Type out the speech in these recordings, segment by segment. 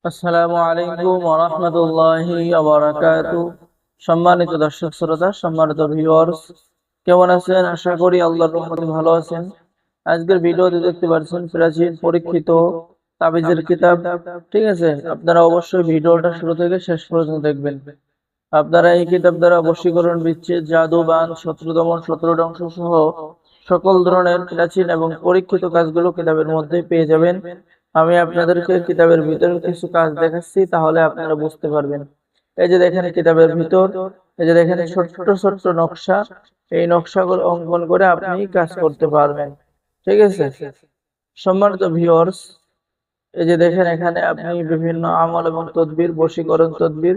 আসসালামু আলাইকুম ওয়া রাহমাতুল্লাহি ওয়া বারাকাতুহু। সম্মানিত দর্শক শ্রোতা, সম্মানিত ভিউয়ার্স, কেমন আছেন? আশা করি আল্লাহর রহমতে ভালো আছেন। আজকের ভিডিওতে দেখতে পাচ্ছেন প্রাচীন পরীক্ষিত তাবিজের কিতাব। ঠিক আছে, আপনারা অবশ্যই ভিডিওটা শুরু থেকে শেষ পর্যন্ত দেখবেন। আপনারা এই কিতাব দ্বারা বশীকরণ, বিচ্ছেদ, জাদু, বান, শত্রু দমন, শত্রু ধ্বংস সহ সকল ধরনের প্রাচীন এবং পরীক্ষিত কাজগুলো কিতাবের মধ্যে পেয়ে যাবেন। আমি আপনাদেরকে কিতাবের ভিতরের কিছু কাজ দেখাচ্ছি, তাহলে আপনারা বুঝতে পারবেন। এই যে দেখেন কিতাবের ভিতর, এই যে দেখেন ছোট্ট ছোট্ট নকশা। এই নকশাগুলো অঙ্কন করে আপনি কাজ করতে পারবেন। ঠিক আছে, সম্মানিত ভিউয়ার্স, এই যে দেখেন এখানে আপনি বিভিন্ন আমল এবং তদবির, বশীকরণ তদবির,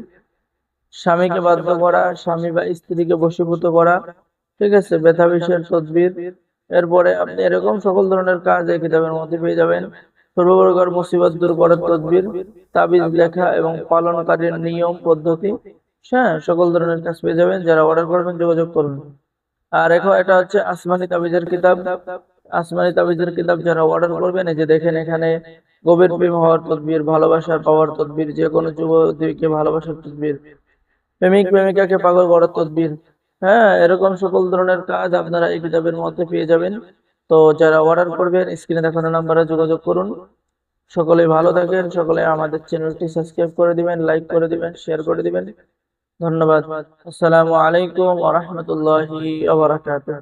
স্বামীকে বাধ্য করা, স্বামী বা স্ত্রীকে বশীভূত করা, ঠিক আছে, ব্যথা বিষয়ের তদবির, এরপরে আপনি এরকম সকল ধরনের কাজ এই কিতাবের মধ্যে পেয়ে যাবেন। সর্বপ্রকার মুসিবত দূর করার তদবির, তাবিজ লেখা এবং পালনকারীর নিয়ম পদ্ধতি, হ্যাঁ, সকল ধরনের কাজ পেয়ে যাবেন। যারা অর্ডার করবেন যোগাযোগ করুন। আর এখন এটা হচ্ছে আসমানি তাবিজের কিতাব। আসমানি তাবিজের কিতাব যারা অর্ডার করবেন, এই যে দেখেন এখানে গভীর প্রেম হওয়ার তদবির, ভালোবাসার পাওয়ার তদবির, যে কোনো যুবতীকে ভালোবাসার তদবির, প্রেমিক প্রেমিকাকে পাগল করার তদবির, হ্যাঁ, এরকম সকল ধরনের কাজ আপনারা এই কিতাবের মধ্যে পেয়ে যাবেন। তো যারা অর্ডার করবেন স্ক্রিনে দেখানো নাম্বারে যোগাযোগ করুন। সকলে ভালো থাকেন, সকলে আমাদের চ্যানেলটি সাবস্ক্রাইব করে দিবেন, লাইক করে দিবেন, শেয়ার করে দিবেন। ধন্যবাদ। আসসালামু আলাইকুম ওয়া রাহমাতুল্লাহি ওয়া বারাকাতুহু।